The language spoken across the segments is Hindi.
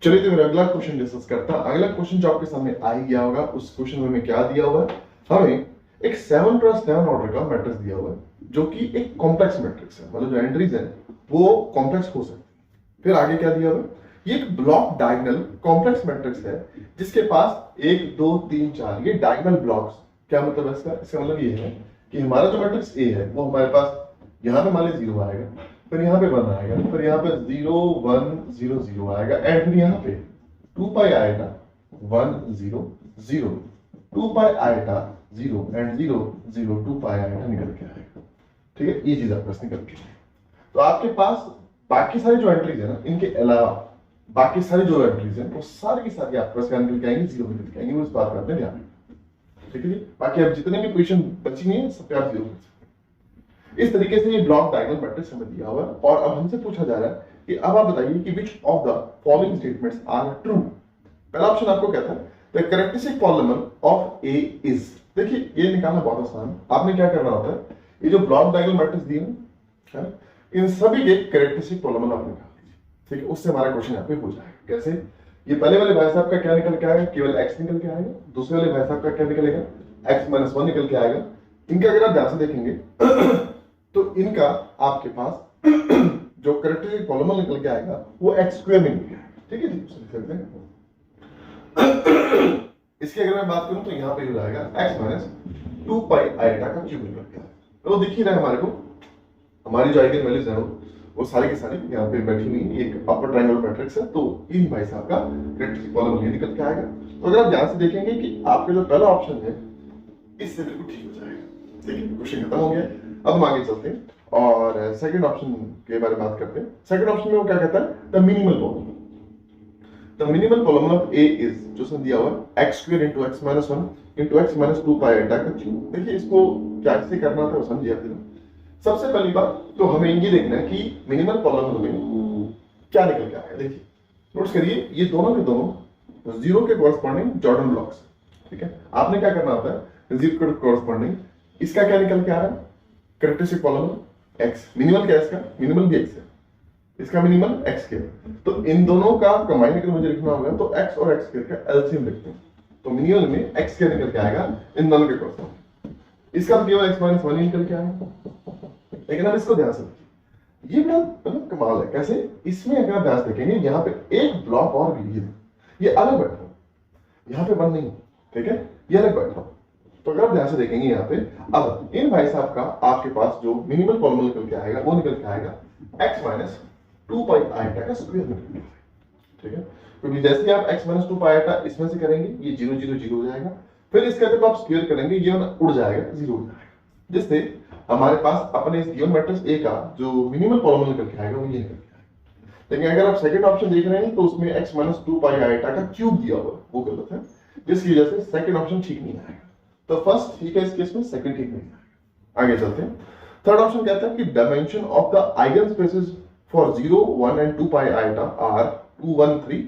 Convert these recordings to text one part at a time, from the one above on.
चलिए तो मेरा अगला क्वेश्चन डिस्कस करता है। अगला क्वेश्चन जो आपके सामने आ ही गया होगा, उस क्वेश्चन में क्या दिया हुआ है, हमें एक 7x7 ऑर्डर का मैट्रिक्स दिया हुआ है जो कि एक कॉम्प्लेक्स मैट्रिक्स है, मतलब जो एंट्रीज है वो कॉम्प्लेक्स हो सकती है। फिर आगे क्या दिया हुआ है, ये एक ब्लॉक डायगोनल कॉम्प्लेक्स मैट्रिक्स है जिसके पास 1 2 3 4 ये डायगोनल ब्लॉक्स। क्या मतलब है इसका मतलब ये है कि हमारा जो मैट्रिक्स ए है वो हमारे पास यहाँ पे मान लीजिए 0 आएगा, फिर यहाँ पे 1 आएगा, फिर यहाँ पे 0 1 0 0 आएगा, एंड फिर यहाँ पे 2 पाई आएगा 1 0 0, 2 पाई आएगा 0 एंड 0 0 2 पाई आएगा निकल के आएगा। ठीक है, ये चीज आपके पास निकल के। तो आपके पास बाकी सारी जो एंट्रीज है ना, इनके अलावा बाकी सारी जो एंट्रीज है वो सारी की सारी आपके पास निकल के आएंगी, 0 निकल के आएंगी। वो इस बात का आपने ध्यान रखना। ठीक है जी, बाकी अब जितने भी क्वेश्चन बची हैं सब पे आप 0 कर सकते हैं। इस तरीके से ये ब्लॉक डायगोनल मैट्रिक्स हमें दिया हुआ है और अब हमसे पूछा जा रहा है कि अब आप बताइए कि which of the following statements are true. पहला ऑप्शन आपको कहता है the characteristic polynomial of A is. देखिए ये निकालना बहुत आसान है। आपने क्या करना होता है, ये जो ब्लॉक डायगोनल मैट्रिक्स दिए हैं इन सभी के कैरेक्टरिस्टिक पॉलीनॉमियल आप निकाल लीजिए। ठीक है, उससे हमारा क्वेश्चन यहाँ पे हो जाएगा। कैसे, ये पहले वाले भाई साहब का क्या निकल के आएगा, केवल x निकल के आएगा। दूसरे वाले भाई साहब का क्या निकलेगा, x - 1 निकल के आएगा। इनका अगर आप ध्यान से देखेंगे तो इनका आपके पास जो कैरेक्टरिस्टिक पॉलीनॉमियल निकल के आएगा वो x² में निकल आएगा। ठीक है जी, इसकी अगर मैं बात करूं तो यहाँ पे हो जाएगा x - 2 पाई आयटा का क्यूब निकल के आएगा। तो दिख ही रहा है हमारे को, हमारी जो आइगन वैल्यूज है वो सारी की सारी यहाँ पे बैठी हुई एक अपर ट्रायंगल मैट्रिक्स है। तो इन भाई साहब का कैरेक्टरिस्टिक पॉलीनॉमियल निकल के आएगा। तो अगर आप ध्यान से देखेंगे कि आपका जो पहला ऑप्शन है इससे बिल्कुल ठीक हो जाएगा। ठीक है, क्वेश्चन खत्म हो गया। अब हम आगे चलते हैं और सेकंड ऑप्शन के बारे में बात करते हैं। सेकंड ऑप्शन में वो क्या कहता है, the minimal polynomial. The minimal polynomial of A is, जो उसने दिया हुआ है x² * x - 1 * x - 2 pi eta का क्यूब। देखिए इसको कैसे करना था वो समझिए आप। सबसे पहली बात तो हमें ये देखना है कि मिनिमल पॉलीनॉमियल में क्या निकल के आएगा। देखिए नोट्स करिए, ये दोनों के दोनों 0 के कॉरस्पॉन्डिंग जॉर्डन ब्लॉक्स। ठीक है, आपने क्या करना होता है, 0 के कॉरस्पॉन्डिंग इसका क्या निकल के आ रहा है, कैरेक्टरिस्टिक पॉलीनॉमियल x। मिनिमल क्या है इसका, मिनिमल भी x है, इसका मिनिमल x के। तो इन दोनों का कंबाइन करके मुझे लिखना होगा, तो x और x का एलसीएम लिखते हैं। तो मिनिमल में x के निकल के आएगा इन दोनों के कॉरस्पॉन्डिंग। इसका तो केवल x - 1 निकल के आएगा। लेकिन अब इसको ध्यान से देखिए, ये बड़ा कमाल है। कैसे, इसमें अगर आप ध्यान से देखेंगे यहाँ पे एक ब्लॉक और भी है, ये अलग बैठा, यहाँ पे 1 नहीं। ठीक है, ये अलग बैठा। तो अगर आप ध्यान से देखेंगे यहाँ पे, अब इन भाई साहब का आपके पास जो मिनिमल पॉलीनॉमियल निकल के आएगा वो निकल के आएगा x - 2 पाई आयटा का स्क्वायर निकल के आएगा। ठीक है, क्योंकि जैसे आप x - 2 पाई आयटा इसमें से करेंगे ये 0 0 0 हो जाएगा, फिर इसका जब आप स्क्वायर करेंगे ये उड़ जाएगा, 0 हो जाएगा, जिससे हमारे पास अपने इस गिवन मैट्रिक्स ए का जो मिनिमल पॉलीनॉमियल निकल के आएगा वो ये निकल के आएगा। लेकिन अगर आप सेकंड ऑप्शन देख रहे हैं तो उसमें x - 2 पाई आयटा का क्यूब दिया हुआ है, वो गलत है, जिसकी वजह से सेकंड ऑप्शन ठीक नहीं आएगा। तो फर्स्ट ठीक है इस केस में, सेकंड ठीक नहीं आएगा। आगे चलते हैं। थर्ड ऑप्शन कहता है कि dimension of the eigen spaces for 0 1 and 2 pi iota are 2 1 3।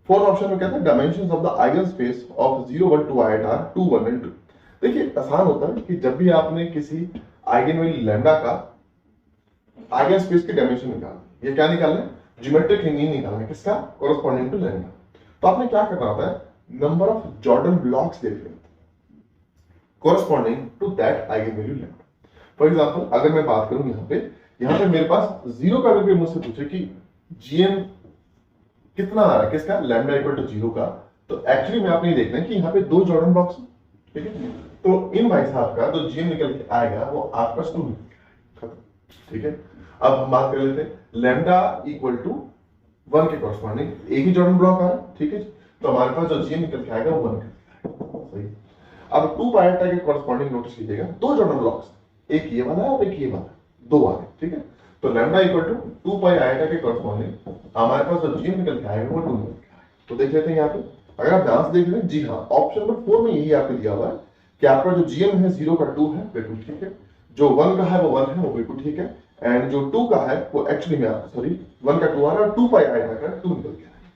Fourth option में कहता है dimensions of the eigen space of 0 1 2 iota are 2 1 and 2। देखिए आसान होता है कि जब भी आपने किसी आइगन वैल्यू लैम्डा का आइगन स्पेस की डायमेंशन निकालना, ये क्या निकालना है, ज्योमेट्रिक मीन निकालना है, किसका, कॉरेस्पॉन्डिंग टू लैम्डा। तो आपने क्या करना होता है, नंबर ऑफ जॉर्डन ब्लॉक्स देख लेते corresponding to that eigen value lambda. For example अगर मैं बात करूं यहाँ पे मेरे पास 0 का अगर मुझसे पूछे कि जीएम कितना आ रहा है, किसका, लैम्डा = 0 का, तो एक्चुअली में आपने देखना है कि यहाँ पे 2 जॉर्डन ब्लॉक्स। ठीक है, तो इन भाई साहब का जो जीएम निकल के आएगा वो आपका 2 निकल के आएगा, खत्म। ठीक है, अब हम बात कर लेते हैं लैम्डा = 1 के कॉरस्पॉन्डिंग एक ही जॉर्डन ब्लॉक आ रहा है। ठीक है, तो हमारे पास जो जीएम निकल के आएगा वो 1 निकल के आएगा। सही। अब 2 पाई आयटा के कॉरस्पॉन्डिंग नोटिस कीजिएगा, 2 जॉर्डन ब्लॉक्स, एक ये वाला है और एक ये वाला, 2 आ रहे। ठीक है, तो लैम्डा = 2 पाई आयटा के कॉरस्पॉन्डिंग हमारे पास जो जीएम निकल के आएगा वो 2 निकल के आएगा। तो देख लेते हैं यहाँ पे, अगर आप ध्यान से देख लें, जी हाँ, ऑप्शन नंबर 4 में यही आपको दिया हुआ है कि आपका जो जीएम है 0 का 2 है, बिल्कुल ठीक है, जो 1 का है वो 1 है, वो बिल्कुल ठीक है, एंड जो 2 का है वो एक्चुअली में आपका 1 का 2 आ रहा है, 2 पाई आयटा का 2 निकल के आएगा,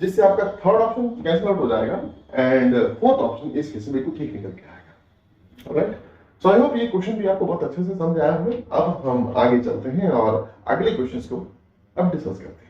जिससे आपका थर्ड ऑप्शन कैंसिल आउट हो जाएगा एंड फोर्थ ऑप्शन इस केस में बिल्कुल ठीक निकल के आएगा। ऑलराइट, सो आई होप ये क्वेश्चन भी आपको बहुत अच्छे से समझ आया होगा। अब हम आगे चलते हैं और अगले क्वेश्चंस को अब डिस्कस करते हैं।